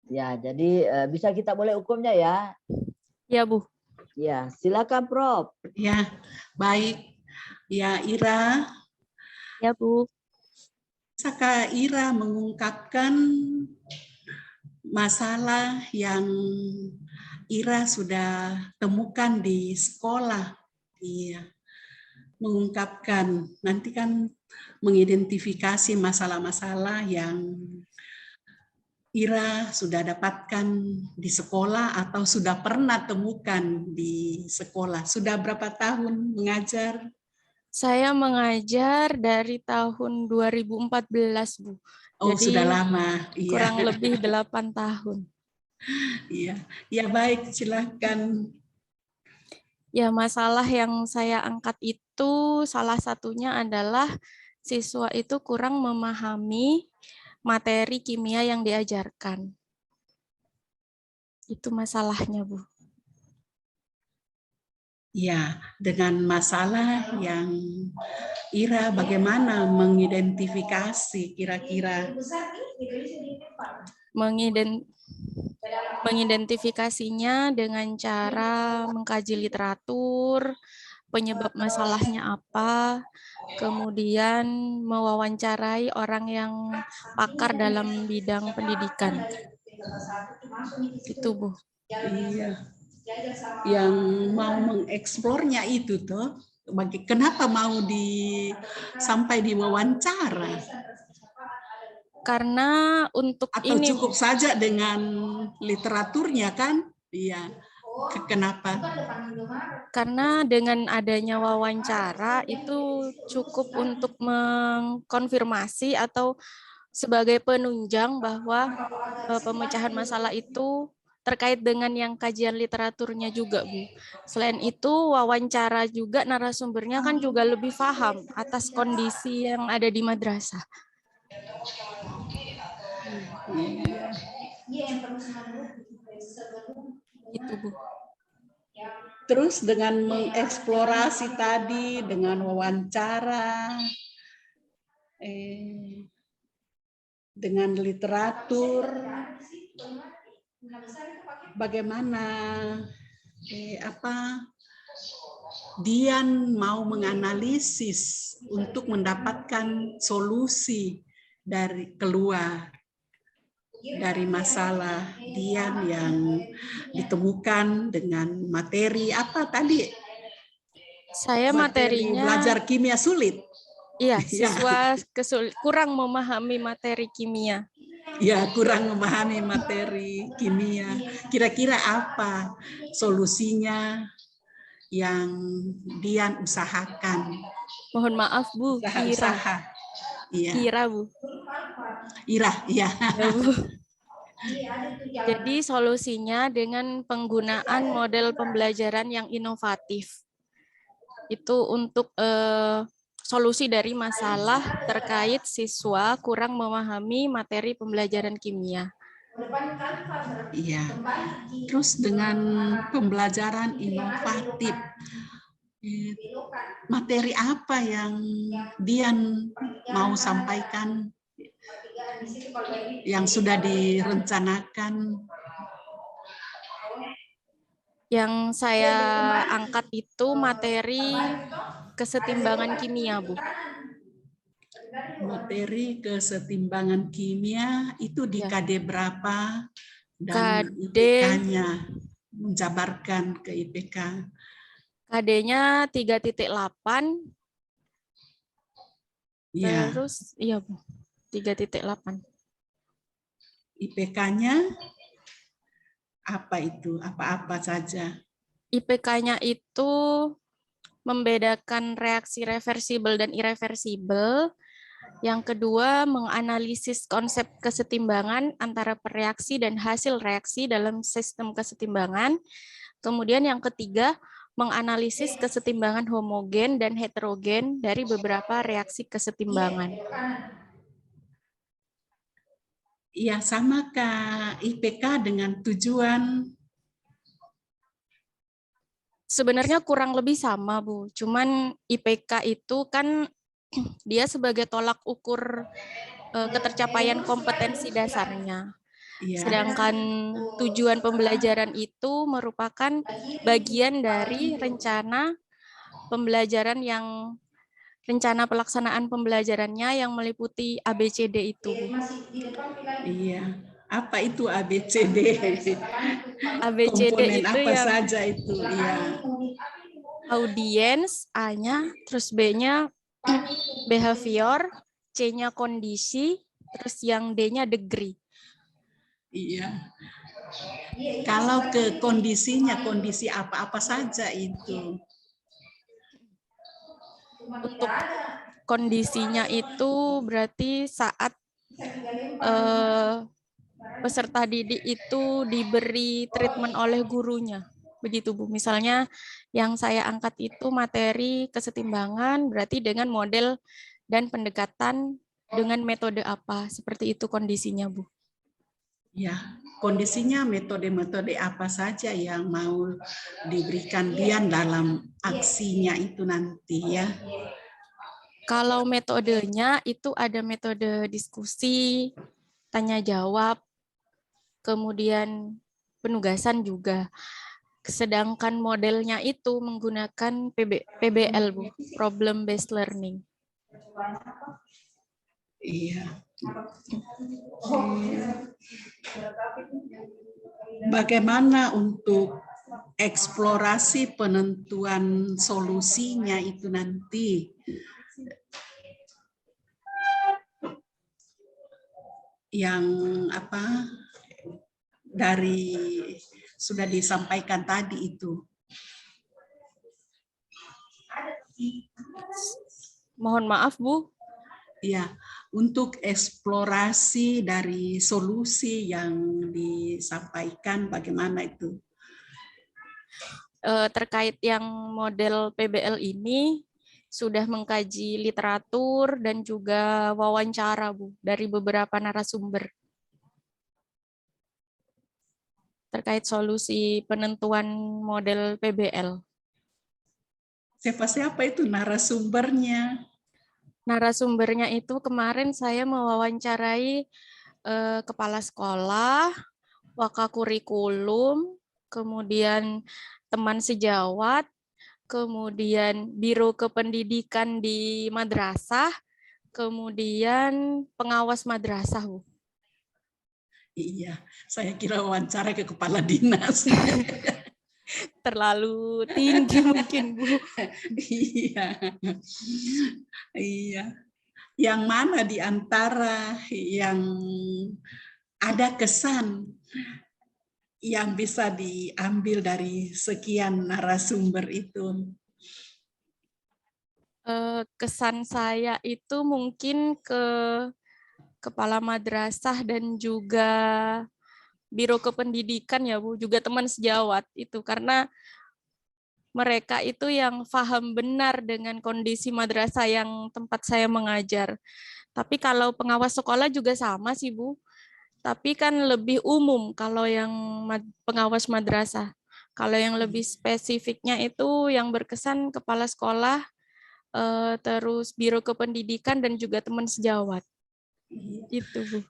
Ya, jadi bisa kita boleh ukumnya ya. Ya, Bu. Ya, silakan Prof. Ya, baik. Ya, Ira. Ya, Bu. Saka Ira mengungkapkan masalah yang Ira sudah temukan di sekolah. Iya, mengungkapkan. Nanti kan mengidentifikasi masalah-masalah yang Ira sudah dapatkan di sekolah atau sudah pernah temukan di sekolah. Sudah berapa tahun mengajar? Saya mengajar dari tahun 2014, Bu. Oh, Jadi sudah lama. Iya. kurang lebih 8 tahun. Iya. Ya, baik, silakan. Ya, masalah yang saya angkat itu salah satunya adalah siswa itu kurang memahami materi kimia yang diajarkan. Itu masalahnya, Bu. Ya, dengan masalah yang Ira bagaimana mengidentifikasi kira-kira? Mengidentifikasinya dengan cara mengkaji literatur, penyebab masalahnya apa, kemudian mewawancarai orang yang pakar dalam bidang pendidikan. Itu, Bu. Iya. Yang mau mengeksplornya itu tuh, kenapa mau sampai diwawancara? Karena untuk Atau ini, cukup saja dengan literaturnya kan? Iya. Kenapa? karena dengan adanya wawancara itu cukup untuk mengkonfirmasi atau sebagai penunjang bahwa pemecahan masalah itu terkait dengan yang kajian literaturnya juga, Bu. Selain itu, wawancara juga narasumbernya kan juga lebih paham atas kondisi yang ada di madrasah. Itu, Bu. Terus dengan mengeksplorasi tadi, dengan wawancara, dengan literatur, bagaimana Dian mau menganalisis untuk mendapatkan solusi dari keluar dari masalah Dian yang ditemukan dengan materi apa tadi? Saya materinya belajar kimia sulit. Iya, siswa kurang memahami materi kimia. Ya, kurang memahami materi kimia. Kira-kira apa solusinya yang Dian usahakan? Mohon maaf, Bu, Kira. Iya. Kira, Bu. Ira, iya. Ya, Bu. Jadi solusinya dengan penggunaan model pembelajaran yang inovatif. Itu untuk solusi dari masalah terkait siswa kurang memahami materi pembelajaran kimia. Iya. Terus dengan pembelajaran inovatif, materi apa yang Dian mau sampaikan yang sudah direncanakan? Yang saya angkat itu materi kesetimbangan kimia, Bu. Materi kesetimbangan kimia itu di Ya. KD berapa dan KD IPK-nya, menjabarkan ke IPK. KD-nya 3.8. Ya. Terus iya, Bu. 3.8. IPK-nya apa itu? Apa-apa saja? IPK-nya itu membedakan reaksi reversibel dan irreversibel. Yang kedua, menganalisis konsep kesetimbangan antara reaksi dan hasil reaksi dalam sistem kesetimbangan. Kemudian yang ketiga, menganalisis kesetimbangan homogen dan heterogen dari beberapa reaksi kesetimbangan. Iya, sama Kak. IPK dengan tujuan? Sebenarnya kurang lebih sama, Bu. Cuman IPK itu kan dia sebagai tolak ukur ketercapaian kompetensi dasarnya. Iya. Sedangkan tujuan pembelajaran itu merupakan bagian dari rencana pembelajaran yang rencana pelaksanaan pembelajarannya yang meliputi ABCD itu, Bu. Iya. Apa itu ABCD? ABCD Komponen itu apa yang saja itu? Iya. audiens, A-nya, terus B-nya behavior, C-nya kondisi, terus yang D-nya degree. Iya. Kalau ke kondisinya, kondisi apa-apa saja itu? Untuk kondisinya itu berarti saat peserta didik itu diberi treatment oleh gurunya. Begitu, Bu. Misalnya yang saya angkat itu materi kesetimbangan, berarti dengan model dan pendekatan dengan metode apa. Seperti itu kondisinya, Bu. Ya, kondisinya metode-metode apa saja yang mau diberikan Dian dalam aksinya itu nanti ya. Kalau metodenya itu ada metode diskusi, tanya jawab, kemudian penugasan juga. Sedangkan modelnya itu menggunakan PBL, Bu, Problem Based Learning. Iya. Bagaimana untuk eksplorasi penentuan solusinya itu nanti? Yang apa dari sudah disampaikan tadi itu. Mohon maaf, Bu. Ya, untuk eksplorasi dari solusi yang disampaikan bagaimana itu? Terkait yang model PBL ini sudah mengkaji literatur dan juga wawancara, Bu, dari beberapa narasumber terkait solusi penentuan model PBL. Siapa-siapa itu narasumbernya? Narasumbernya itu kemarin saya mewawancarai kepala sekolah, wakakurikulum, kemudian teman sejawat, kemudian biro kependidikan di madrasah, kemudian pengawas madrasah, Bu. Iya, saya kira wawancara ke kepala dinas. Terlalu tinggi mungkin, Bu. Iya, iya. Yang mana di antara yang ada kesan yang bisa diambil dari sekian narasumber itu? Kesan saya itu mungkin ke kepala madrasah dan juga biro kependidikan ya, Bu, juga teman sejawat itu, karena mereka itu yang paham benar dengan kondisi madrasah yang tempat saya mengajar. Tapi kalau pengawas sekolah juga sama sih, Bu. Tapi kan lebih umum kalau yang pengawas madrasah. Kalau yang lebih spesifiknya itu yang berkesan kepala sekolah, terus biro kependidikan dan juga teman sejawat. Itu, Bu.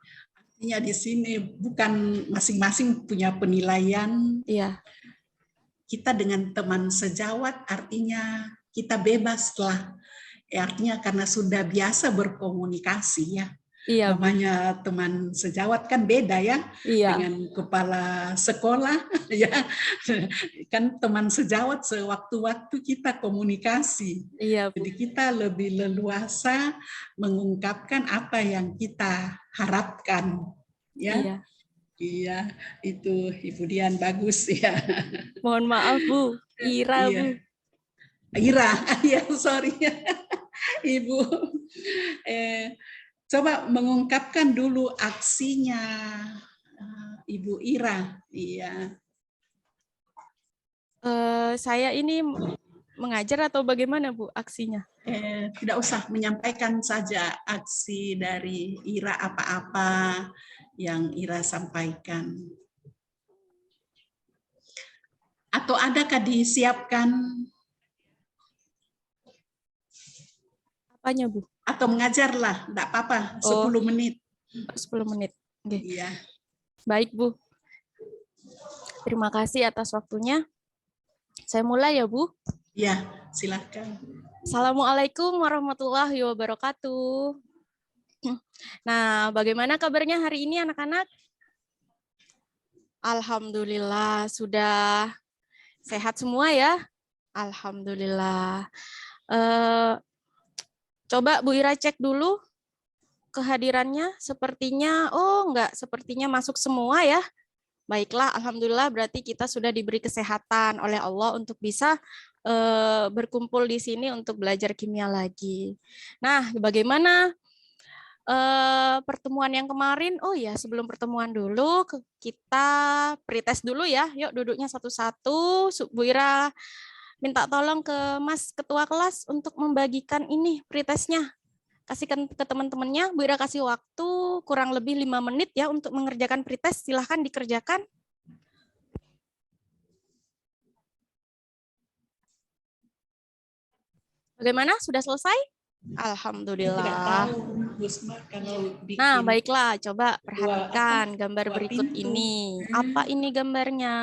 Artinya di sini bukan masing-masing punya penilaian. Iya. Kita dengan teman sejawat artinya kita bebas lah. Artinya karena sudah biasa berkomunikasi ya. Iya, Bu. Namanya teman sejawat kan beda ya Iya. dengan kepala sekolah ya. Kan teman sejawat sewaktu-waktu kita komunikasi. Iya, Bu. Jadi kita lebih leluasa mengungkapkan apa yang kita harapkan ya. Iya. Iya, itu Ibu Dian bagus ya. Mohon maaf, Bu. Ira, Bu. Ira, ya sorry Ibu. Coba mengungkapkan dulu aksinya Ibu Ira. Iya. Saya ini mengajar atau bagaimana, Bu, aksinya? Tidak usah, menyampaikan saja aksi dari Ira apa-apa yang Ira sampaikan. Atau adakah disiapkan? Apanya, Bu? Atau mengajarlah, enggak apa-apa, 10 menit. 10 menit. Okay. Iya. Baik, Bu. Terima kasih atas waktunya. Saya mulai ya, Bu. Ya, silakan. Assalamualaikum warahmatullahi wabarakatuh. Nah, bagaimana kabarnya hari ini anak-anak? Alhamdulillah, sudah sehat semua ya? Alhamdulillah. Coba Bu Ira cek dulu kehadirannya. Sepertinya, sepertinya masuk semua ya. Baiklah, alhamdulillah berarti kita sudah diberi kesehatan oleh Allah untuk bisa berkumpul di sini untuk belajar kimia lagi. Nah, bagaimana pertemuan yang kemarin? Oh ya, sebelum pertemuan dulu kita pretest dulu ya. Yuk duduknya satu-satu. Bu Ira minta tolong ke Mas Ketua Kelas untuk membagikan ini pretestnya. Kasihkan ke teman-temannya. Bu Ira kasih waktu kurang lebih 5 menit ya untuk mengerjakan pretest. Silahkan dikerjakan. Bagaimana? Sudah selesai? Alhamdulillah. Tidak tahu, Gusma, kalau bikin Nah, baiklah. Coba perhatikan apa? gambar Dua berikut pintu. ini. Apa ini gambarnya?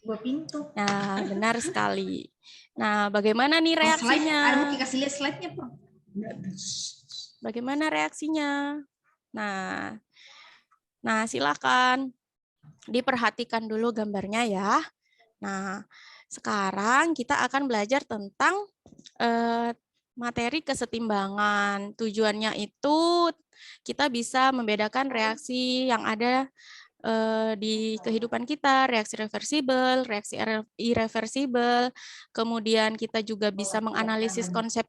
Dua pintu. Nah, benar sekali. Nah, bagaimana nih reaksinya? Slide, kasih lihat slide-nya, Pak. Bagaimana reaksinya? Nah, silakan diperhatikan dulu gambarnya ya. Nah, sekarang kita akan belajar tentang materi kesetimbangan. Tujuannya itu kita bisa membedakan reaksi yang ada di kehidupan kita, reaksi reversibel, reaksi irreversibel, kemudian kita juga bisa menganalisis konsep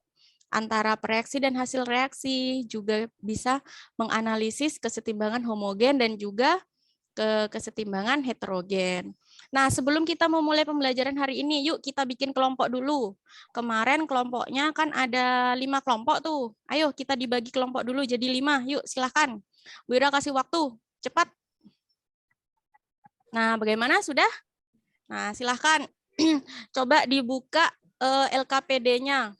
antara reaksi dan hasil reaksi, juga bisa menganalisis kesetimbangan homogen dan juga kesetimbangan heterogen. Nah, sebelum kita memulai pembelajaran hari ini, yuk kita bikin kelompok dulu. Kemarin kelompoknya kan ada 5 kelompok tuh. Ayo kita dibagi kelompok dulu jadi 5. Yuk silahkan. Bu Ira kasih waktu. Cepat. Nah, bagaimana? Sudah? Nah, silahkan. Coba dibuka LKPD-nya.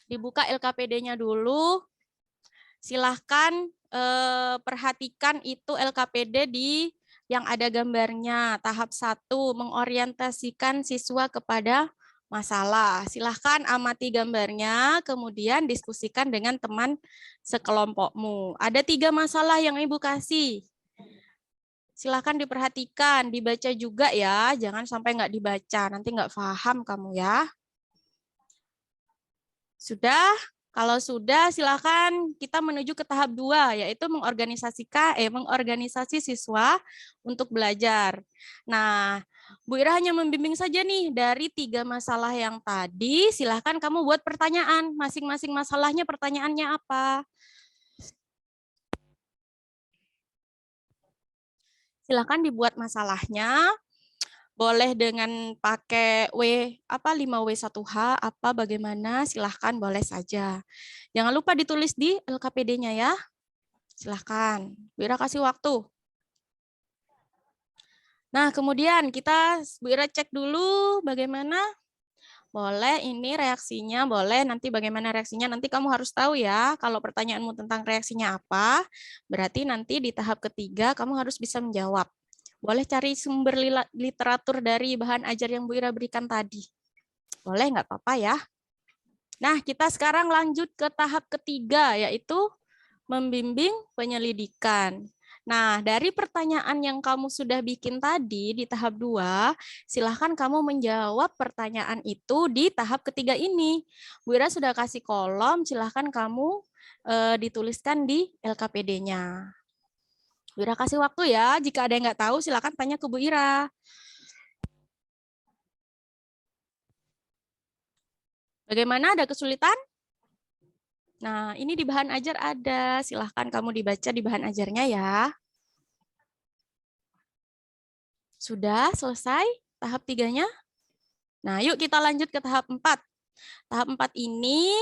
Dibuka LKPD-nya dulu. Silahkan perhatikan itu LKPD yang ada gambarnya. Tahap 1, mengorientasikan siswa kepada masalah. Silahkan amati gambarnya, kemudian diskusikan dengan teman sekelompokmu. Ada 3 masalah yang Ibu kasih. Silahkan diperhatikan, dibaca juga ya, jangan sampai nggak dibaca, nanti nggak paham kamu ya. Sudah? Kalau sudah, silahkan kita menuju ke tahap 2, yaitu mengorganisasi siswa untuk belajar. Nah, Bu Ira hanya membimbing saja nih dari 3 masalah yang tadi. Silahkan kamu buat pertanyaan, masing-masing masalahnya pertanyaannya apa? Silahkan dibuat masalahnya, boleh dengan pakai 5W1H, bagaimana, silahkan boleh saja. Jangan lupa ditulis di LKPD-nya ya. Silahkan, Bu Ira kasih waktu. Nah, kemudian Bu Ira cek dulu bagaimana. Boleh ini reaksinya, boleh nanti bagaimana reaksinya, nanti kamu harus tahu ya, kalau pertanyaanmu tentang reaksinya apa, berarti nanti di tahap ketiga kamu harus bisa menjawab. Boleh cari sumber literatur dari bahan ajar yang Bu Ira berikan tadi. Boleh, nggak apa-apa ya. Nah, kita sekarang lanjut ke tahap ketiga, yaitu membimbing penyelidikan. Nah, dari pertanyaan yang kamu sudah bikin tadi di tahap 2, silahkan kamu menjawab pertanyaan itu di tahap ketiga ini. Bu Ira sudah kasih kolom, silahkan kamu dituliskan di LKPD-nya. Bu Ira kasih waktu ya, jika ada yang nggak tahu silahkan tanya ke Bu Ira. Bagaimana, ada kesulitan? Nah, ini di bahan ajar ada. Silahkan kamu dibaca di bahan ajarnya ya. Sudah selesai tahap 3-nya? Nah, yuk kita lanjut ke tahap 4. Tahap 4 ini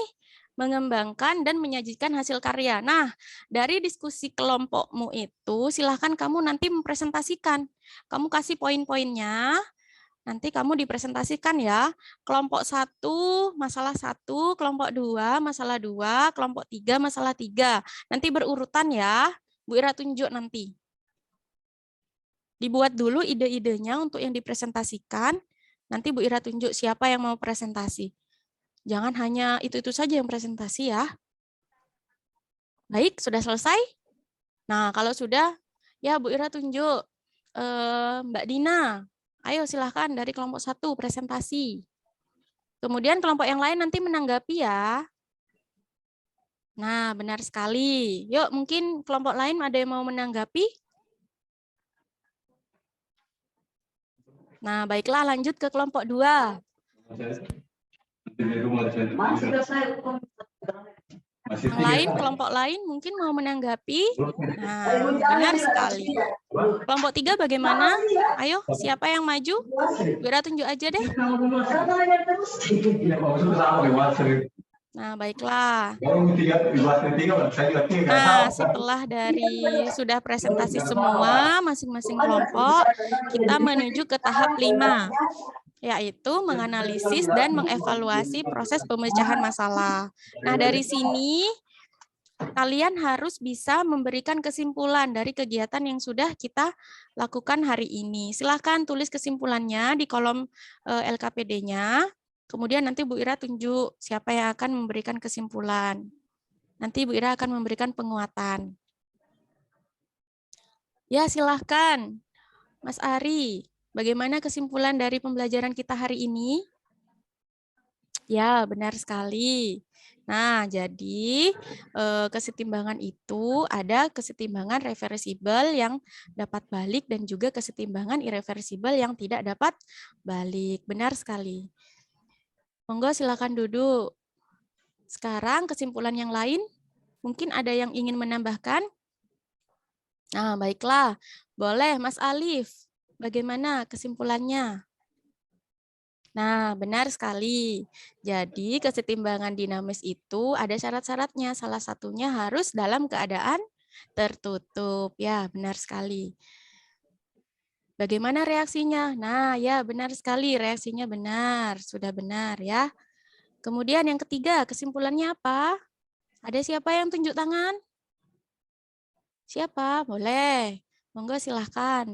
mengembangkan dan menyajikan hasil karya. Nah, dari diskusi kelompokmu itu, silahkan kamu nanti mempresentasikan. Kamu kasih poin-poinnya, nanti kamu dipresentasikan ya. Kelompok 1, masalah 1, kelompok 2, masalah 2, kelompok 3, masalah 3. Nanti berurutan ya, Bu Ira tunjuk nanti. Dibuat dulu ide-idenya untuk yang dipresentasikan. Nanti Bu Ira tunjuk siapa yang mau presentasi. Jangan hanya itu-itu saja yang presentasi ya. Baik, sudah selesai? Nah, kalau sudah, ya Bu Ira tunjuk. Mbak Dina, ayo silahkan dari kelompok 1 presentasi. Kemudian kelompok yang lain nanti menanggapi ya. Nah, benar sekali. Yuk, mungkin kelompok lain ada yang mau menanggapi? Nah, baiklah lanjut ke kelompok 2. Yang lain, kelompok lain mungkin mau menanggapi? Nah, benar sekali. Kelompok 3 bagaimana? Ayo, siapa yang maju? Bira tunjuk aja deh. Nah, baiklah. Nah, setelah dari sudah presentasi semua masing-masing kelompok, kita menuju ke tahap 5, yaitu menganalisis dan mengevaluasi proses pemecahan masalah. Nah, dari sini kalian harus bisa memberikan kesimpulan dari kegiatan yang sudah kita lakukan hari ini. Silahkan tulis kesimpulannya di kolom LKPD-nya. Kemudian nanti Bu Ira tunjuk siapa yang akan memberikan kesimpulan. Nanti Bu Ira akan memberikan penguatan. Ya, silahkan. Mas Ari, bagaimana kesimpulan dari pembelajaran kita hari ini? Ya, benar sekali. Nah, jadi kesetimbangan itu ada kesetimbangan reversibel yang dapat balik dan juga kesetimbangan irreversibel yang tidak dapat balik. Benar sekali. Monggo silakan duduk. Sekarang kesimpulan yang lain, mungkin ada yang ingin menambahkan? Nah, baiklah. Boleh, Mas Alif. Bagaimana kesimpulannya? Nah, benar sekali. Jadi, kesetimbangan dinamis itu ada syarat-syaratnya. Salah satunya harus dalam keadaan tertutup. Ya, benar sekali. Bagaimana reaksinya? Nah, ya benar sekali. Reaksinya benar. Sudah benar ya. Kemudian yang ketiga, kesimpulannya apa? Ada siapa yang tunjuk tangan? Siapa? Boleh. Monggo silahkan.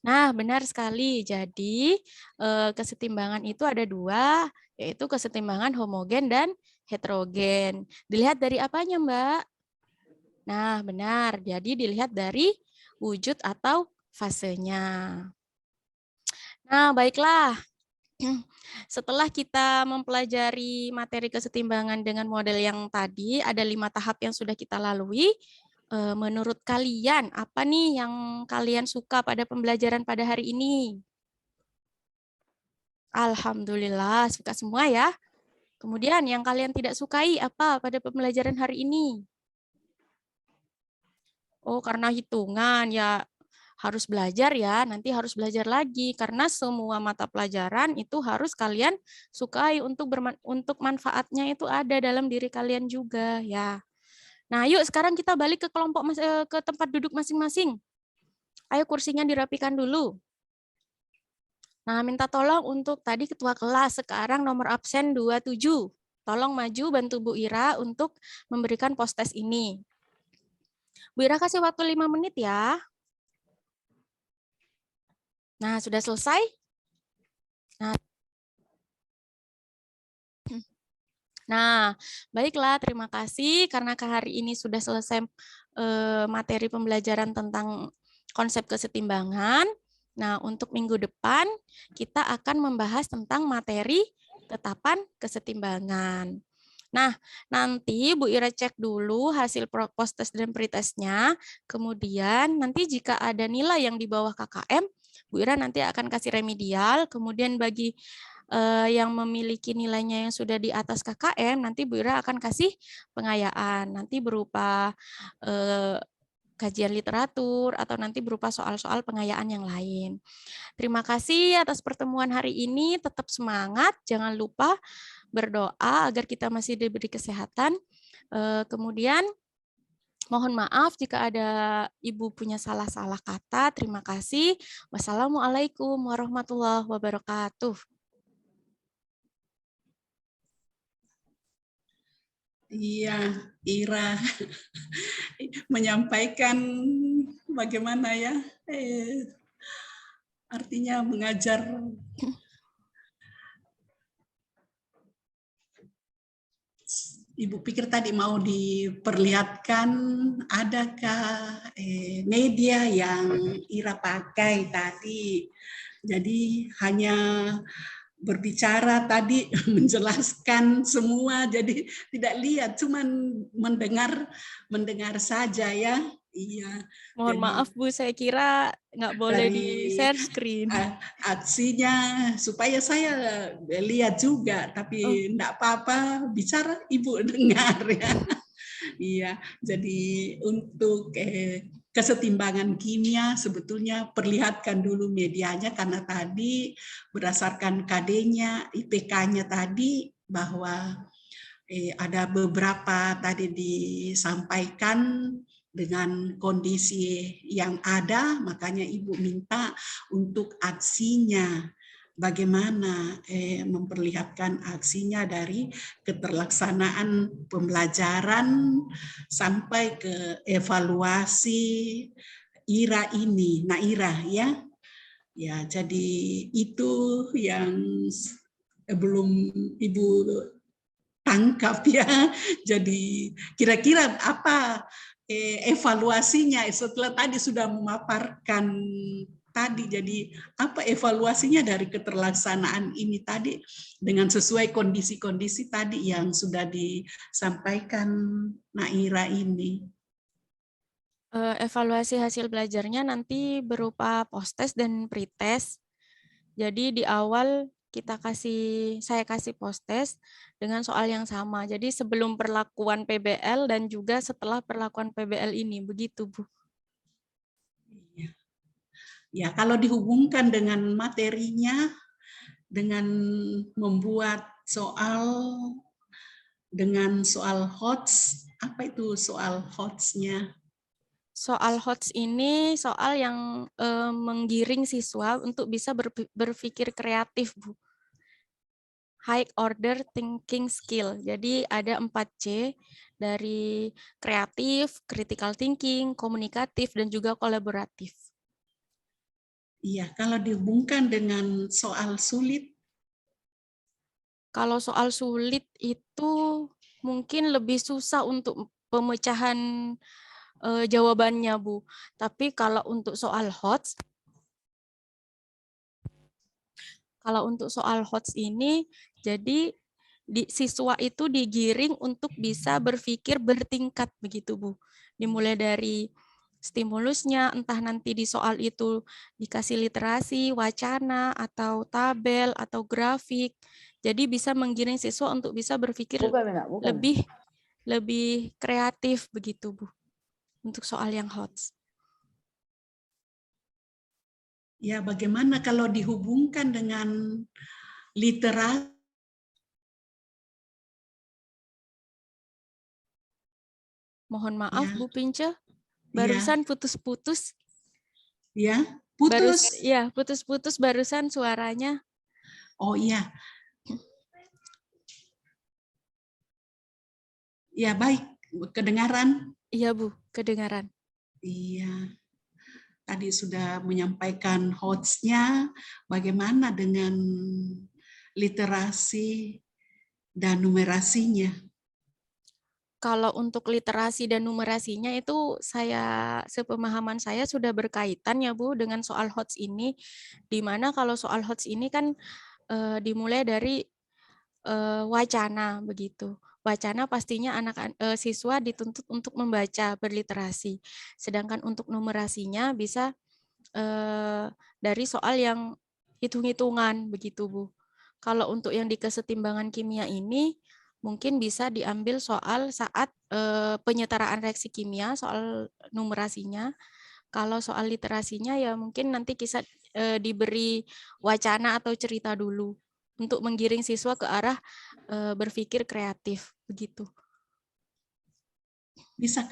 Nah, benar sekali. Jadi, kesetimbangan itu ada 2, yaitu kesetimbangan homogen dan heterogen. Dilihat dari apanya, Mbak? Nah, benar. Jadi, dilihat dari wujud atau fasenya. Nah, baiklah. Setelah kita mempelajari materi kesetimbangan dengan model yang tadi, ada 5 tahap yang sudah kita lalui. Menurut kalian, apa nih yang kalian suka pada pembelajaran pada hari ini? Alhamdulillah, suka semua ya. Kemudian yang kalian tidak sukai apa pada pembelajaran hari ini? Oh, karena hitungan ya harus belajar ya, nanti harus belajar lagi karena semua mata pelajaran itu harus kalian sukai untuk manfaatnya itu ada dalam diri kalian juga ya. Nah, yuk sekarang kita balik ke kelompok ke tempat duduk masing-masing. Ayo kursinya dirapikan dulu. Nah, minta tolong untuk tadi ketua kelas, sekarang nomor absen 27. Tolong maju bantu Bu Ira untuk memberikan post-test ini. Bu Ira kasih waktu 5 menit ya. Nah, sudah selesai? Nah, baiklah, terima kasih karena hari ini sudah selesai materi pembelajaran tentang konsep kesetimbangan. Nah, untuk minggu depan kita akan membahas tentang materi tetapan kesetimbangan. Nah, nanti Bu Ira cek dulu hasil post-test dan pretestnya. Kemudian nanti jika ada nilai yang di bawah KKM, Bu Ira nanti akan kasih remedial. Kemudian bagi yang memiliki nilainya yang sudah di atas KKM, nanti Bu Ira akan kasih pengayaan. Nanti berupa kajian literatur atau nanti berupa soal-soal pengayaan yang lain. Terima kasih atas pertemuan hari ini. Tetap semangat, jangan lupa berdoa agar kita masih diberi kesehatan. Kemudian mohon maaf jika ada Ibu punya salah-salah kata. Terima kasih. Wassalamualaikum warahmatullahi wabarakatuh. Iya, Ira menyampaikan bagaimana ya? Artinya mengajar. Ibu pikir tadi mau diperlihatkan adakah media yang Ira pakai tadi. Jadi hanya berbicara tadi menjelaskan semua, jadi tidak lihat, cuman mendengar saja ya. Iya. Mohon Jadi maaf Bu, saya kira nggak boleh di dari share screen. aksinya supaya saya lihat juga, Oh, tapi enggak apa-apa, bicara Ibu dengar ya. Iya, jadi untuk kesetimbangan kimia sebetulnya perlihatkan dulu medianya, karena tadi berdasarkan KD-nya, IPK-nya tadi bahwa ada beberapa tadi disampaikan dengan kondisi yang ada, makanya Ibu minta untuk aksinya. Bagaimana memperlihatkan aksinya dari keterlaksanaan pembelajaran sampai ke evaluasi IRA ini. Nah, IRA ya. Ya, jadi itu yang belum Ibu tangkap ya. Jadi kira-kira apa evaluasinya setelah tadi sudah memaparkan tadi, jadi apa evaluasinya dari keterlaksanaan ini tadi dengan sesuai kondisi-kondisi tadi yang sudah disampaikan Naira ini. Evaluasi hasil belajarnya nanti berupa post-test dan pre-test. Jadi di awal saya kasih post-test dengan soal yang sama. Jadi sebelum perlakuan PBL dan juga setelah perlakuan PBL ini, begitu Bu. Ya, kalau dihubungkan dengan materinya, dengan membuat soal dengan soal HOTS, apa itu soal HOTS-nya? Soal HOTS ini soal yang menggiring siswa untuk bisa berpikir kreatif, Bu. High order thinking skill. Jadi ada 4C dari kreatif, critical thinking, komunikatif, dan juga kolaboratif. Iya, kalau dihubungkan dengan soal sulit. Kalau soal sulit itu mungkin lebih susah untuk pemecahan jawabannya, Bu. Tapi kalau untuk soal HOTS, ini, jadi siswa itu digiring untuk bisa berpikir bertingkat begitu, Bu. Dimulai dari stimulusnya, entah nanti di soal itu dikasih literasi, wacana, atau tabel, atau grafik. Jadi bisa menggiring siswa untuk bisa berpikir Bukan. lebih kreatif begitu, Bu. Untuk soal yang HOTS. Ya, bagaimana kalau dihubungkan dengan literasi? Mohon maaf, Ya. Bu Pince, barusan putus-putus. Ya, putus. Putus-putus barusan suaranya. Oh iya. Ya, baik. Kedengaran? Iya, Bu, kedengaran. Iya. Tadi sudah menyampaikan HOTS-nya, bagaimana dengan literasi dan numerasinya? Kalau untuk literasi dan numerasinya itu sepemahaman saya sudah berkaitan ya Bu dengan soal HOTS ini, di mana kalau soal HOTS ini kan dimulai dari wacana begitu. Wacana pastinya siswa dituntut untuk membaca, berliterasi. Sedangkan untuk numerasinya bisa dari soal yang hitung-hitungan begitu Bu. Kalau untuk yang di kesetimbangan kimia ini mungkin bisa diambil soal saat penyetaraan reaksi kimia, soal numerasinya. Kalau soal literasinya ya mungkin nanti kisah diberi wacana atau cerita dulu untuk menggiring siswa ke arah berpikir kreatif begitu. Bisa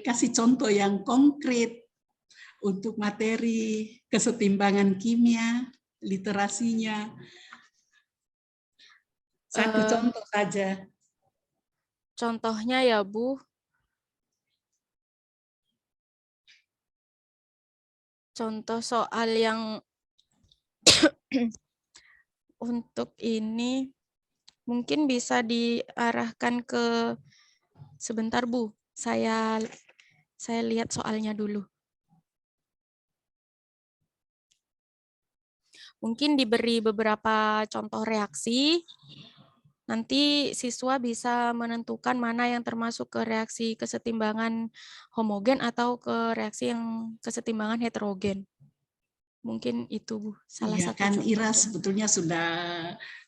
kasih contoh yang konkret untuk materi kesetimbangan kimia, literasinya? Satu contoh saja. Contohnya ya Bu, Contoh soal yang untuk ini mungkin bisa diarahkan ke sebentar Bu. Saya lihat soalnya dulu. Mungkin diberi beberapa contoh reaksi. Nanti siswa bisa menentukan mana yang termasuk ke reaksi kesetimbangan homogen atau ke reaksi yang kesetimbangan heterogen. Mungkin itu Bu, salah Iya satu kan contoh. Ira sebetulnya sudah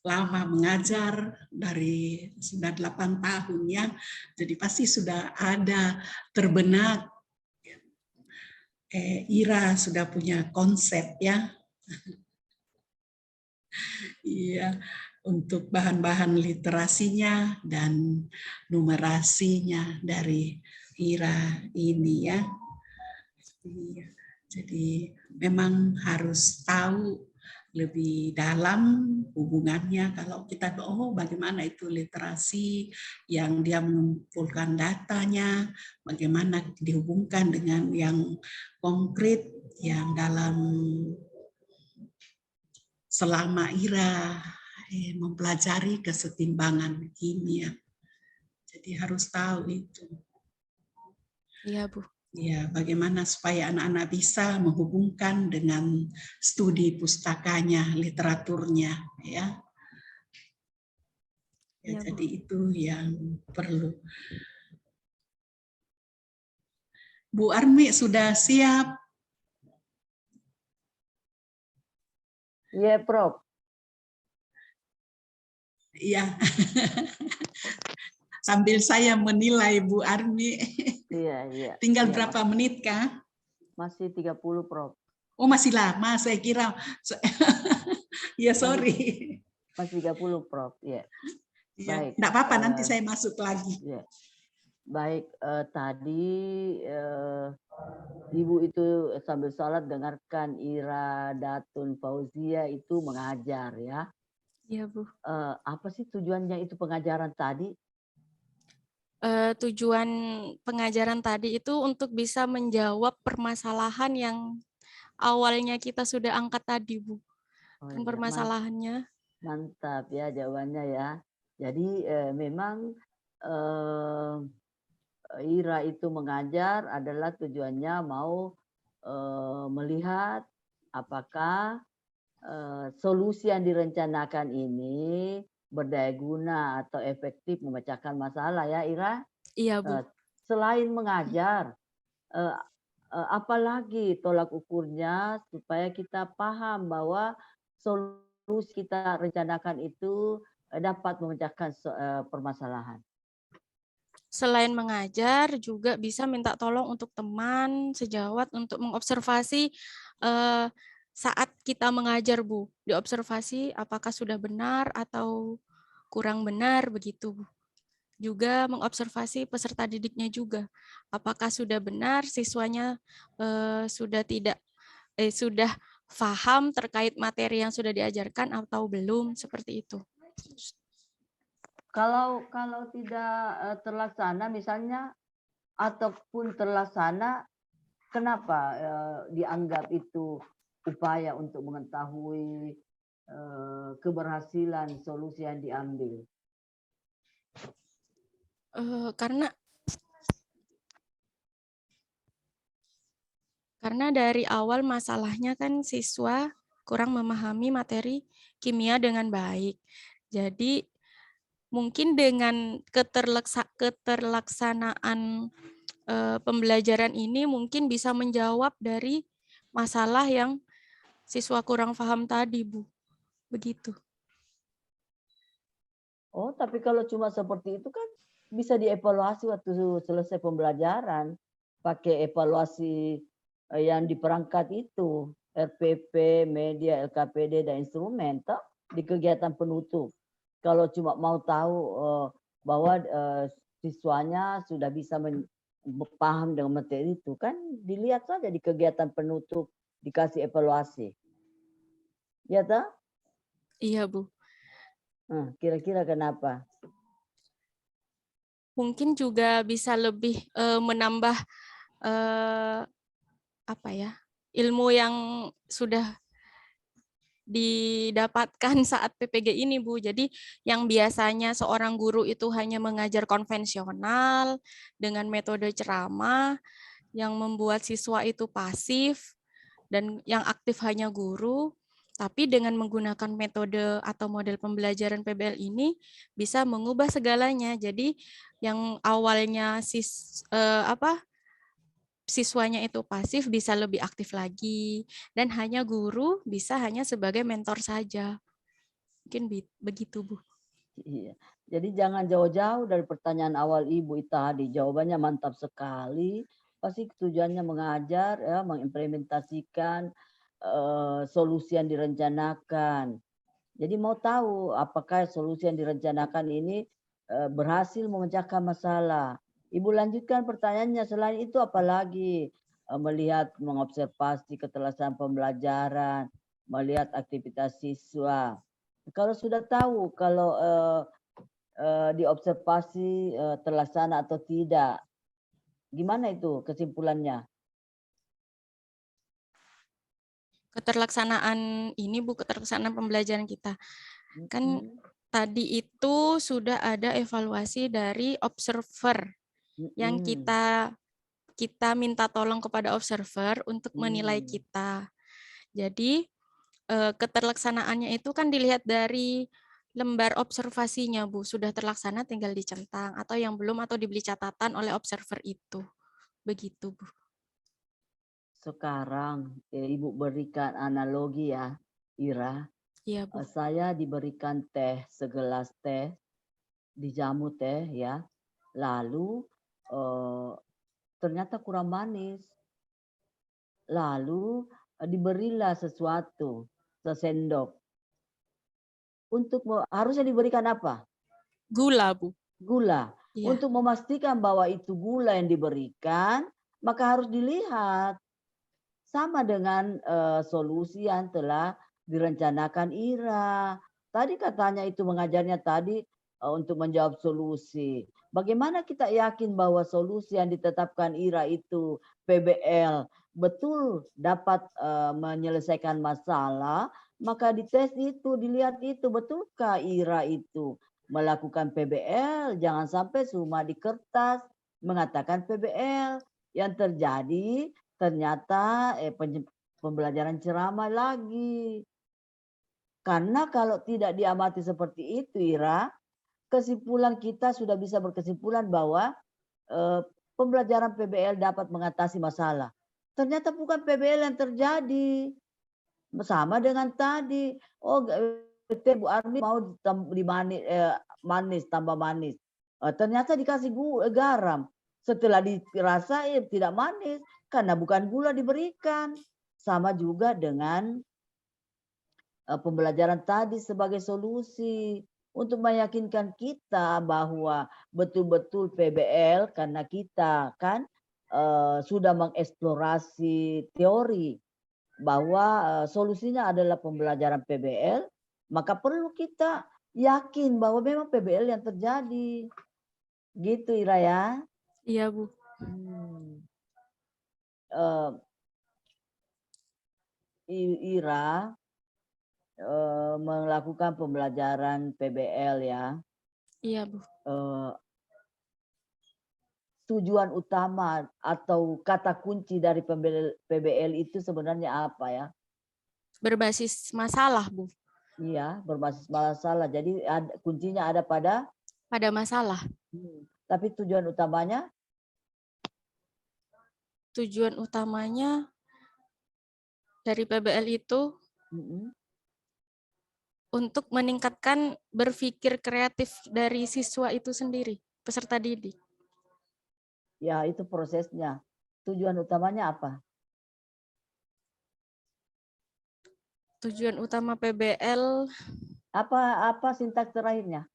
lama mengajar dari sudah 8 tahun ya. Jadi pasti sudah ada terbenak. Ira sudah punya konsep ya. Iya, untuk bahan-bahan literasinya dan numerasinya dari Ira ini ya. Iya. Jadi memang harus tahu lebih dalam hubungannya kalau kita bagaimana itu literasi yang dia mengumpulkan datanya, bagaimana dihubungkan dengan yang konkret yang dalam selama Ira mempelajari kesetimbangan kimia. Jadi harus tahu itu. Iya Bu. Ya, bagaimana supaya anak-anak bisa menghubungkan dengan studi pustakanya, literaturnya, ya. Ya, Jadi itu yang perlu. Bu Armi sudah siap? Iya, Prof. Iya. Sambil saya menilai Bu Armi. Iya. Tinggal Iya, berapa menit kah? Masih 30, Prof. Oh, masih lama, saya kira. Ya, sorry. Masih 30, Prof. Ya. Ya, Baik. enggak apa-apa, nanti saya masuk lagi. Ya. Baik, tadi Ibu itu sambil sholat dengarkan Ira Datun Fauzia itu mengajar ya. Iya Bu. Apa sih tujuannya itu pengajaran tadi? Tujuan pengajaran tadi itu untuk bisa menjawab permasalahan yang awalnya kita sudah angkat tadi, Bu. Oh, Kan iya. permasalahannya. Mantap ya jawabannya ya. Jadi memang Ira itu mengajar adalah tujuannya mau melihat apakah solusi yang direncanakan ini berdaya guna atau efektif memecahkan masalah ya Ira. Iya Bu. Selain mengajar, apalagi tolak ukurnya supaya kita paham bahwa solusi kita rencanakan itu dapat memecahkan permasalahan. Selain mengajar, juga bisa minta tolong untuk teman, sejawat untuk mengobservasi saat kita mengajar, Bu. Diobservasi apakah sudah benar atau kurang benar, begitu, Bu. Juga mengobservasi peserta didiknya juga. Apakah sudah benar siswanya sudah paham terkait materi yang sudah diajarkan atau belum, seperti itu. Kalau tidak terlaksana misalnya ataupun terlaksana, kenapa dianggap itu upaya untuk mengetahui keberhasilan solusi yang diambil? Karena dari awal masalahnya kan siswa kurang memahami materi kimia dengan baik. Jadi mungkin dengan keterlaksanaan pembelajaran ini mungkin bisa menjawab dari masalah yang siswa kurang paham tadi, Bu. Begitu. Oh, tapi kalau cuma seperti itu kan bisa dievaluasi waktu selesai pembelajaran. Pakai evaluasi yang diperangkat itu, RPP, media, LKPD, dan instrumen toh, di kegiatan penutup. Kalau cuma mau tahu bahwa siswanya sudah bisa paham dengan materi itu, kan dilihat saja di kegiatan penutup, dikasih evaluasi. Ya toh? Iya, Bu. Kira-kira kenapa? Mungkin juga bisa lebih menambah apa ya? ilmu yang sudah didapatkan saat PPG ini, Bu. Jadi yang biasanya seorang guru itu hanya mengajar konvensional dengan metode ceramah yang membuat siswa itu pasif dan yang aktif hanya guru, tapi dengan menggunakan metode atau model pembelajaran PBL ini bisa mengubah segalanya. Jadi yang awalnya siswanya itu pasif bisa lebih aktif lagi, dan hanya guru bisa hanya sebagai mentor saja. Mungkin begitu, Bu. Iya. Jadi jangan jauh-jauh dari pertanyaan awal Ibu tadi. Jawabannya mantap sekali. Pasti tujuannya mengajar, ya, mengimplementasikan solusi yang direncanakan. Jadi mau tahu apakah solusi yang direncanakan ini berhasil memecahkan masalah. Ibu lanjutkan pertanyaannya, selain itu apalagi melihat, mengobservasi keterlaksanaan pembelajaran, melihat aktivitas siswa. Kalau sudah tahu kalau diobservasi terlaksana atau tidak, gimana itu kesimpulannya? Keterlaksanaan ini, Bu, keterlaksanaan pembelajaran kita. Kan tadi itu sudah ada evaluasi dari observer yang kita minta tolong kepada observer untuk menilai kita. Jadi keterlaksanaannya itu kan dilihat dari lembar observasinya, Bu. Sudah terlaksana tinggal dicentang, atau yang belum atau diberi catatan oleh observer itu. Begitu, Bu. Sekarang Ibu berikan analogi ya, Ira. Iya, Bu. Saya diberikan teh, segelas teh, dijamu teh ya. Lalu ternyata kurang manis. Lalu diberilah sesuatu, sesendok. Harusnya diberikan apa? Gula, Bu. Gula. Iya. Untuk memastikan bahwa itu gula yang diberikan, maka harus dilihat. Sama dengan solusi yang telah direncanakan Ira. Tadi katanya itu mengajarnya tadi untuk menjawab solusi. Bagaimana kita yakin bahwa solusi yang ditetapkan Ira itu PBL betul dapat menyelesaikan masalah? Maka dites itu, dilihat itu, betulkah Ira itu melakukan PBL? Jangan sampai cuma di kertas mengatakan PBL. Yang terjadi ternyata pembelajaran ceramah lagi. Karena kalau tidak diamati seperti itu, Ira, kesimpulan kita sudah bisa berkesimpulan bahwa pembelajaran PBL dapat mengatasi masalah. Ternyata bukan PBL yang terjadi. Sama dengan tadi. Oh, Bu Armi mau manis, tambah manis. Ternyata dikasih garam. Setelah dirasa tidak manis karena bukan gula diberikan. Sama juga dengan pembelajaran tadi sebagai solusi untuk meyakinkan kita bahwa betul-betul PBL, karena kita kan sudah mengeksplorasi teori bahwa solusinya adalah pembelajaran PBL, maka perlu kita yakin bahwa memang PBL yang terjadi. Gitu, Ira ya. Iya, Bu. Ira melakukan pembelajaran PBL ya. Iya, Bu. Tujuan utama atau kata kunci dari PBL itu sebenarnya apa ya? Berbasis masalah, Bu. Iya, berbasis masalah. Jadi kuncinya ada pada masalah. Tapi tujuan utamanya? Tujuan utamanya dari PBL itu untuk meningkatkan berpikir kreatif dari siswa itu sendiri, peserta didik. Ya, itu prosesnya. Tujuan utamanya apa? Tujuan utama PBL. Apa sintaks terakhirnya?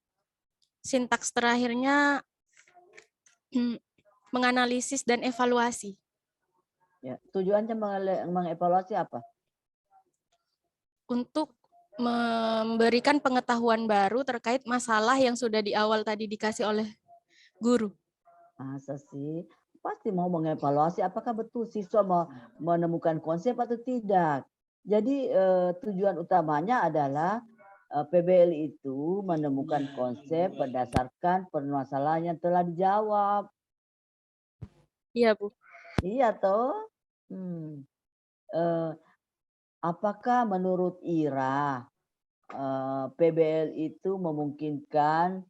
Sintaks terakhirnya menganalisis dan evaluasi. Ya, tujuannya mengevaluasi apa? Untuk memberikan pengetahuan baru terkait masalah yang sudah di awal tadi dikasih oleh guru. Masa sih? pasti mau mengevaluasi apakah betul siswa menemukan konsep atau tidak. Jadi tujuan utamanya adalah PBL itu menemukan konsep berdasarkan permasalahan yang telah dijawab. Iya, Bu. Iya toh. Apakah menurut Ira PBL itu memungkinkan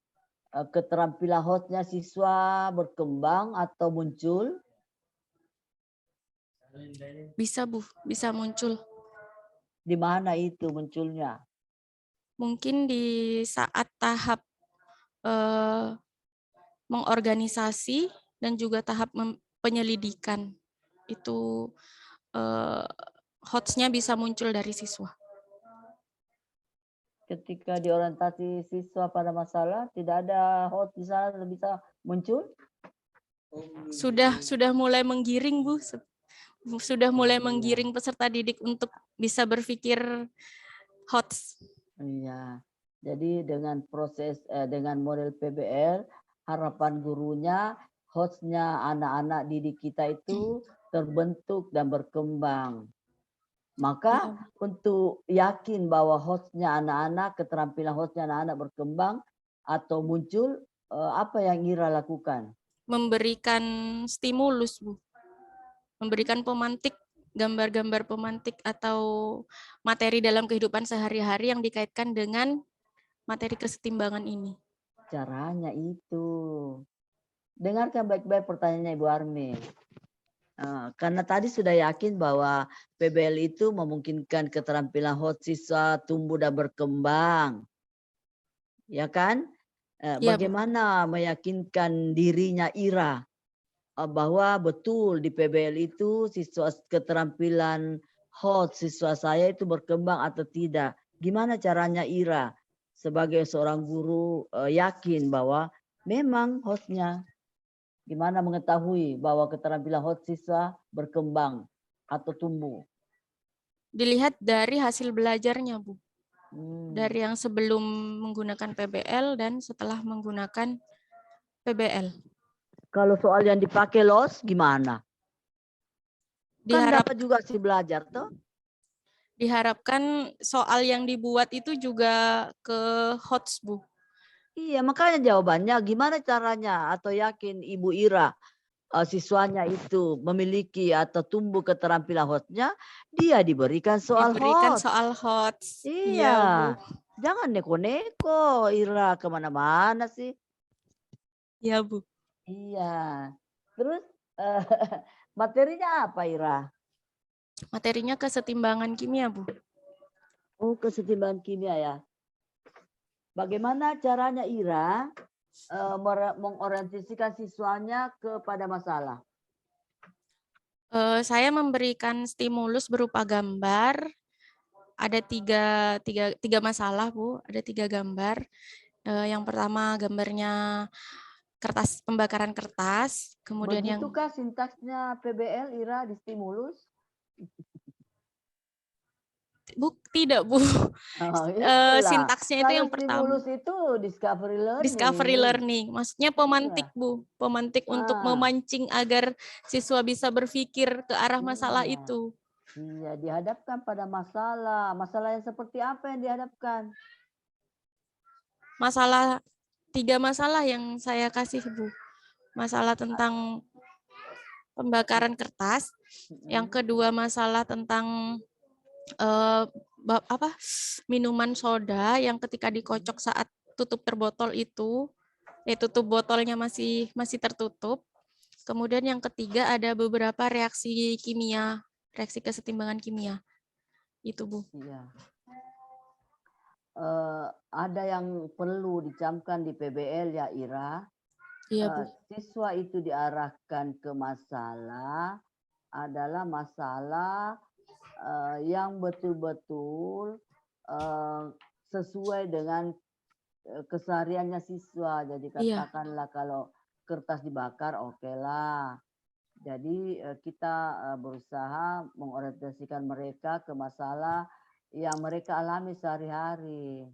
keterampilan hostnya siswa berkembang atau muncul? Bisa, Bu. Bisa muncul. Di mana itu munculnya? Mungkin di saat tahap mengorganisasi dan juga tahap penyelidikan. Itu hotsnya bisa muncul dari siswa. Ketika diorientasi siswa pada masalah, tidak ada host di sana bisa muncul? Sudah mulai menggiring, Bu. Sudah mulai menggiring peserta didik untuk bisa berpikir hots. Iya. Jadi dengan proses dengan model PBL, harapan gurunya, hostnya anak-anak didik kita itu terbentuk dan berkembang. Maka untuk yakin bahwa hostnya anak-anak, keterampilan hostnya anak-anak berkembang atau muncul, apa yang Ira lakukan? Memberikan stimulus, Bu. Memberikan pemantik, gambar-gambar pemantik atau materi dalam kehidupan sehari-hari yang dikaitkan dengan materi kesetimbangan ini. Caranya itu. Dengarkan baik-baik pertanyaannya Ibu Armi. Karena tadi sudah yakin bahwa PBL itu memungkinkan keterampilan host siswa tumbuh dan berkembang. Ya kan? Ya, Bu. Bagaimana meyakinkan dirinya Ira bahwa betul di PBL itu siswa keterampilan host siswa saya itu berkembang atau tidak? Gimana caranya Ira sebagai seorang guru yakin bahwa memang hostnya? Gimana mengetahui bahwa keterampilan host siswa berkembang atau tumbuh? Dilihat dari hasil belajarnya, Bu. Dari Hmm. yang sebelum menggunakan PBL dan setelah menggunakan PBL. Kalau soal yang dipakai LOS gimana? Kan Diharap, dapat juga sih belajar toh? diharapkan soal yang dibuat itu juga ke hots, Bu. Iya, makanya jawabannya gimana caranya atau yakin Ibu Ira siswanya itu memiliki atau tumbuh keterampilan hostnya, dia diberikan soal Diberikan host. soal hots. Iya, Iya, Bu. jangan neko-neko Ira kemana-mana sih. Iya, Bu. Iya, terus materinya apa Ira? Materinya kesetimbangan kimia, Bu. Oh, kesetimbangan kimia ya. Bagaimana caranya Ira mengorientasikan siswanya kepada masalah? Saya memberikan stimulus berupa gambar. Ada tiga masalah, Bu. Ada 3 gambar. Yang pertama gambarnya pembakaran kertas. Kemudian Begitukah sintaksnya PBL Ira di stimulus? tidak, Bu. Sintaksnya itu yang pertama. Stimulus itu discovery learning. Discovery learning. Maksudnya pemantik, Bu. Pemantik untuk memancing agar siswa bisa berpikir ke arah masalah itu. Iya, dihadapkan pada masalah. Masalah yang seperti apa yang dihadapkan? Masalah 3 masalah yang saya kasih, Bu. Masalah tentang pembakaran kertas. Yang kedua masalah tentang minuman soda yang ketika dikocok saat tutup terbotol itu, tutup botolnya masih tertutup. Kemudian yang ketiga ada beberapa reaksi kimia, reaksi kesetimbangan kimia. Itu, Bu. Iya. Ada yang perlu dicamkan di PBL ya Ira. Iya, Bu. Siswa itu diarahkan ke masalah adalah masalah yang betul-betul sesuai dengan kesehariannya siswa. Jadi katakanlah kalau kertas dibakar, oke lah. Jadi kita berusaha mengorientasikan mereka ke masalah yang mereka alami sehari-hari.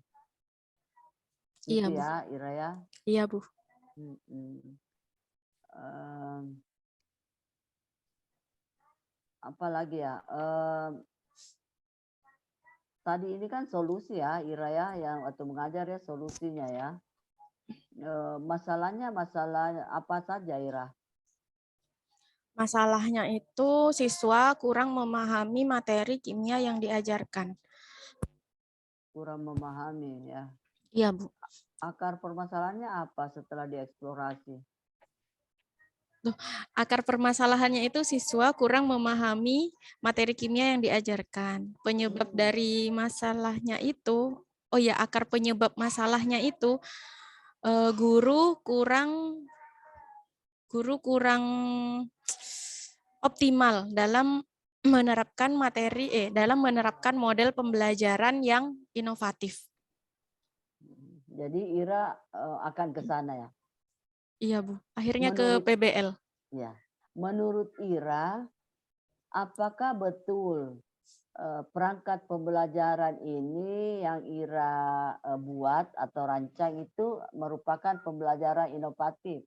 Iya, Itu Bu. ya, Ira ya. Iya, Bu. apalagi ya? Tadi ini kan solusi ya, Ira ya, yang waktu mengajar ya solusinya ya. Masalahnya masalah apa saja, Ira? Masalahnya itu siswa kurang memahami materi kimia yang diajarkan. Kurang memahami ya. Iya, Bu. Akar permasalahannya apa setelah dieksplorasi? Akar permasalahannya itu siswa kurang memahami materi kimia yang diajarkan. Penyebab dari masalahnya itu, oh ya, akar penyebab masalahnya itu guru kurang optimal dalam menerapkan dalam menerapkan model pembelajaran yang inovatif. Jadi Ira akan ke sana ya? Iya, Bu. Akhirnya ke PBL. Ya. Menurut Ira, apakah betul perangkat pembelajaran ini yang Ira buat atau rancang itu merupakan pembelajaran inovatif?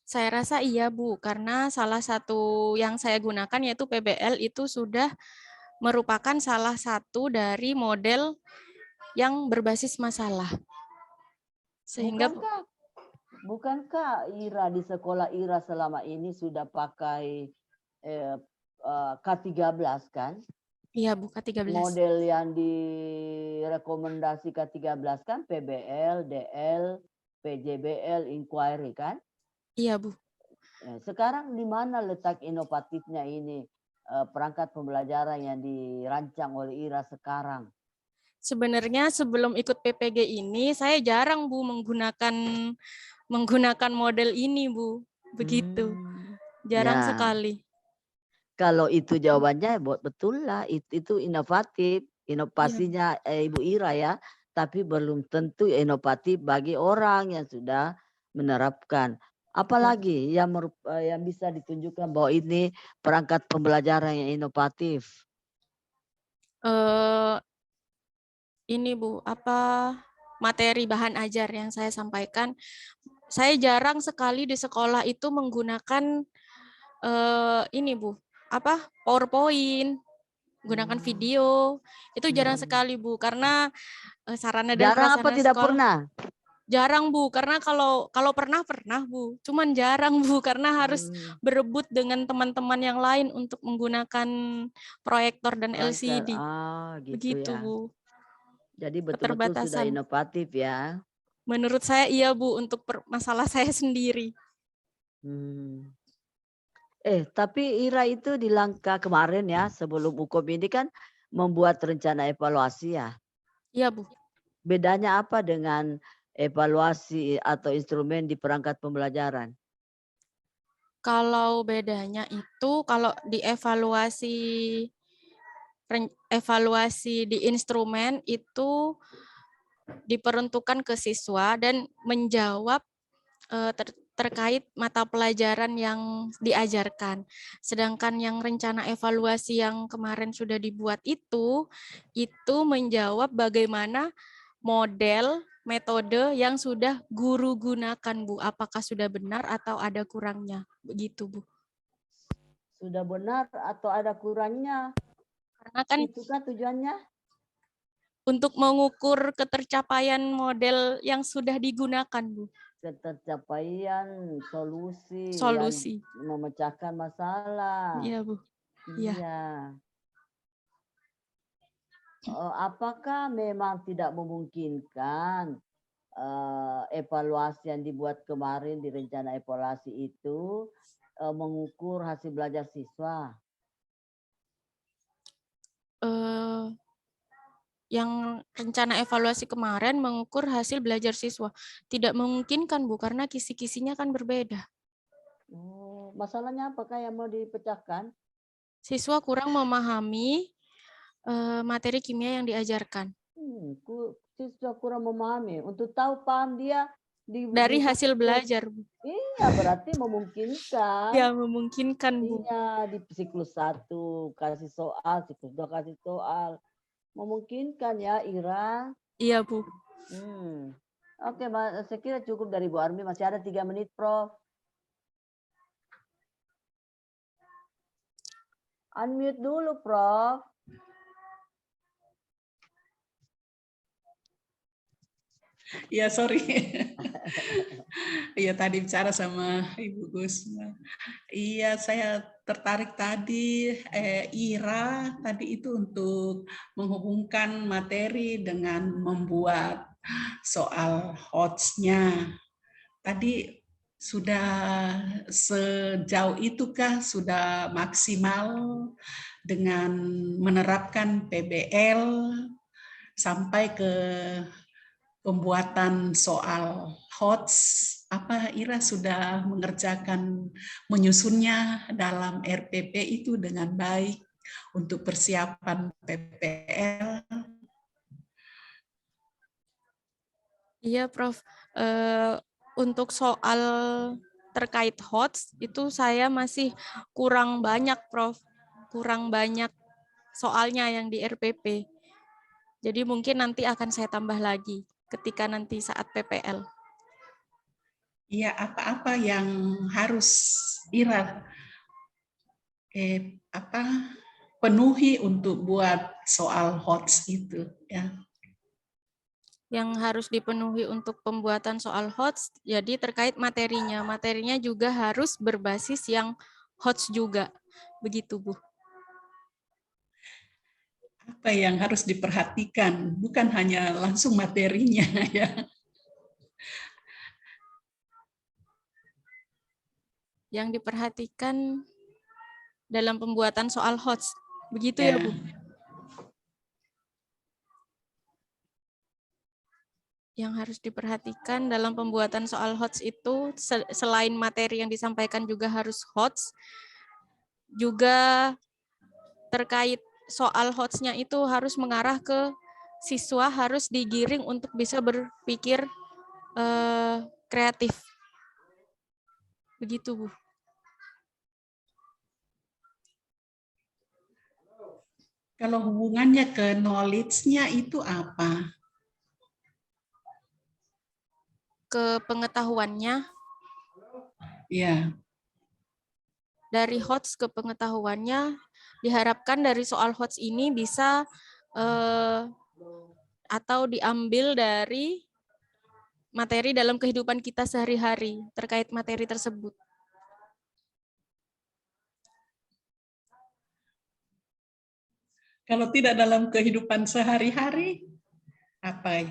Saya rasa iya, Bu, karena salah satu yang saya gunakan yaitu PBL itu sudah merupakan salah satu dari model yang berbasis masalah. Sehingga Bukankah Ira di sekolah Ira selama ini sudah pakai K13 kan? iya, Bu, K13. Model yang direkomendasi K13 kan PBL, DL, PJBL, Inquiry kan? Iya, Bu. Sekarang di mana letak inovatifnya ini perangkat pembelajaran yang dirancang oleh Ira sekarang? Sebenarnya sebelum ikut PPG ini saya jarang, Bu, menggunakan model ini, Bu. Begitu. Jarang Ya. sekali. Kalau itu jawabannya betul lah, itu inovatif, inovasinya Ibu Ira ya, tapi belum tentu inovatif bagi orang yang sudah menerapkan. Apalagi yang bisa ditunjukkan bahwa ini perangkat pembelajaran yang inovatif. Ini, Bu, materi bahan ajar yang saya sampaikan. Saya jarang sekali di sekolah itu menggunakan ini, Bu, PowerPoint, gunakan video. Itu jarang sekali, Bu, karena sarana dan Jarang apa prasarana tidak sekolah. pernah? Jarang, Bu, karena kalau pernah, Bu. Cuman jarang, Bu, karena harus berebut dengan teman-teman yang lain untuk menggunakan proyektor dan LCD. Gitu begitu, ya. Bu. Jadi betul-betul sudah inovatif ya. Menurut saya iya, Bu, untuk masalah saya sendiri. Tapi Ira itu di langkah kemarin ya, sebelum UKOM ini kan membuat rencana evaluasi ya. Iya, Bu. Bedanya apa dengan evaluasi atau instrumen di perangkat pembelajaran? Kalau bedanya itu, kalau di evaluasi di instrumen itu diperuntukkan ke siswa dan menjawab terkait mata pelajaran yang diajarkan. Sedangkan yang rencana evaluasi yang kemarin sudah dibuat itu menjawab bagaimana model, metode yang sudah guru gunakan, Bu. Apakah sudah benar atau ada kurangnya? Begitu, Bu. Sudah benar atau ada kurangnya? Karena kan itukah tujuannya? Untuk mengukur ketercapaian model yang sudah digunakan, Bu. Ketercapaian solusi Solusi. yang memecahkan masalah. Iya, Bu. Iya. Apakah memang tidak memungkinkan evaluasi yang dibuat kemarin di rencana evaluasi itu mengukur hasil belajar siswa? Yang rencana evaluasi kemarin mengukur hasil belajar siswa. Tidak memungkinkan, Bu, karena kisi-kisinya kan berbeda. Masalahnya apakah yang mau dipecahkan? Siswa kurang memahami materi kimia yang diajarkan. Siswa kurang memahami. Untuk tahu paham dia dari hasil belajar, Bu. Iya, berarti memungkinkan. Ya, memungkinkan, Bu. Iya, di siklus 1 kasih soal, siklus 2 kasih soal. Memungkinkan ya, Ira. Iya, Bu. Oke, saya kira cukup dari Bu Armi. Masih ada 3 menit, Prof. Unmute dulu, Prof. Ya, sorry. Iya, tadi bicara sama Ibu Gusma. Iya, saya tertarik tadi, Ira, tadi itu untuk menghubungkan materi dengan membuat soal HOTS-nya. Tadi sudah sejauh itukah sudah maksimal dengan menerapkan PBL sampai ke pembuatan soal HOTS, apa Ira sudah mengerjakan menyusunnya dalam RPP itu dengan baik untuk persiapan PPL? Iya, Prof. Untuk soal terkait HOTS itu saya masih kurang banyak, Prof. Kurang banyak soalnya yang di RPP. Jadi mungkin nanti akan saya tambah lagi ketika nanti saat PPL. Iya, apa-apa yang harus Ira penuhi untuk buat soal HOTS itu, ya. Yang harus dipenuhi untuk pembuatan soal HOTS, jadi terkait materinya. Materinya juga harus berbasis yang HOTS juga. Begitu, Bu. Apa yang harus diperhatikan, bukan hanya langsung materinya, ya. Yang diperhatikan dalam pembuatan soal HOTS. Begitu Ya. ya, Bu? Yang harus diperhatikan dalam pembuatan soal HOTS itu, selain materi yang disampaikan juga harus HOTS, juga terkait soal HOTS-nya itu harus mengarah ke siswa harus digiring untuk bisa berpikir kreatif. Begitu, Bu. Kalau hubungannya ke knowledge-nya itu apa? Ke pengetahuannya, Ya. dari HOTS ke pengetahuannya, diharapkan dari soal HOTS ini bisa atau diambil dari materi dalam kehidupan kita sehari-hari terkait materi tersebut. Kalau tidak dalam kehidupan sehari-hari, apa?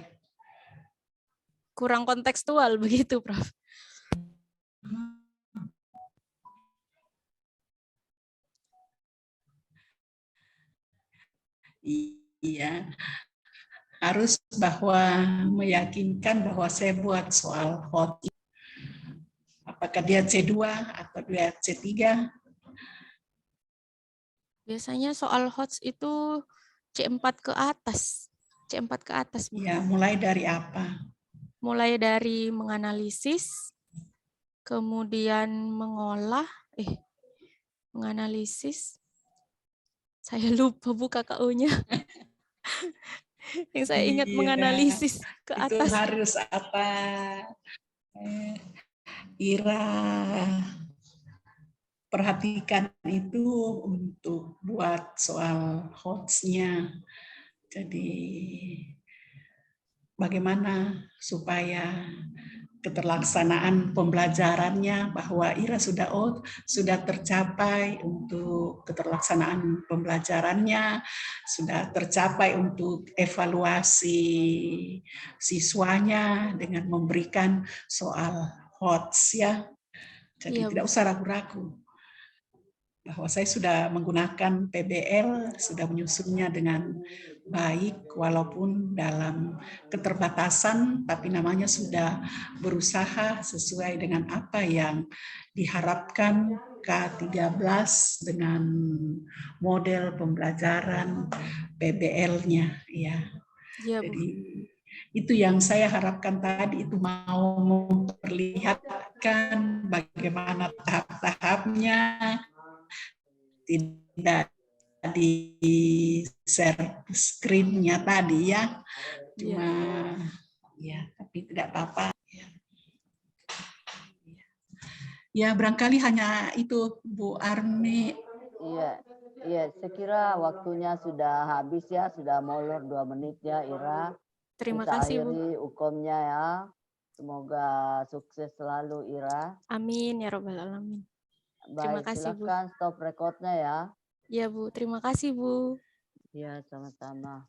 Kurang kontekstual begitu, Prof. Iya, harus meyakinkan bahwa saya buat soal HOTS. Apakah dia C2 atau dia C3? Biasanya soal HOTS itu C4 ke atas. C4 ke atas, Bu. Ya, mulai dari apa? Mulai dari menganalisis, kemudian menganalisis. Saya lupa Bu KKU-nya. Yang saya ingat menganalisis ke itu atas. harus apa? Ira perhatikan itu untuk buat soal HOTS-nya. Jadi bagaimana supaya keterlaksanaan pembelajarannya, bahwa Ira sudah tercapai untuk keterlaksanaan pembelajarannya, sudah tercapai untuk evaluasi siswanya dengan memberikan soal HOTS, ya. Jadi Iya, tidak Bu. usah ragu-ragu bahwa saya sudah menggunakan PBL, sudah menyusunnya dengan baik walaupun dalam keterbatasan, tapi namanya sudah berusaha sesuai dengan apa yang diharapkan K13 dengan model pembelajaran PBL-nya, ya. Iya, Bu. Jadi itu yang saya harapkan tadi, itu mau memperlihatkan bagaimana tahap-tahapnya, tidak di share screen-nya tadi, ya. Cuma ya, tapi tidak apa-apa. Ya, barangkali hanya itu Bu Arni. Iya, iya. Saya kira waktunya sudah habis ya, sudah molor 2 menit ya, Ira. Terima Kita kasih, Bu. akhiri hukumnya ya. Semoga sukses selalu, Ira. Amin ya Rabbal Alamin. Terima Baik, kasih, Bu. silakan stop recordnya ya. Ya, Bu. Terima kasih, Bu. Ya, sama-sama.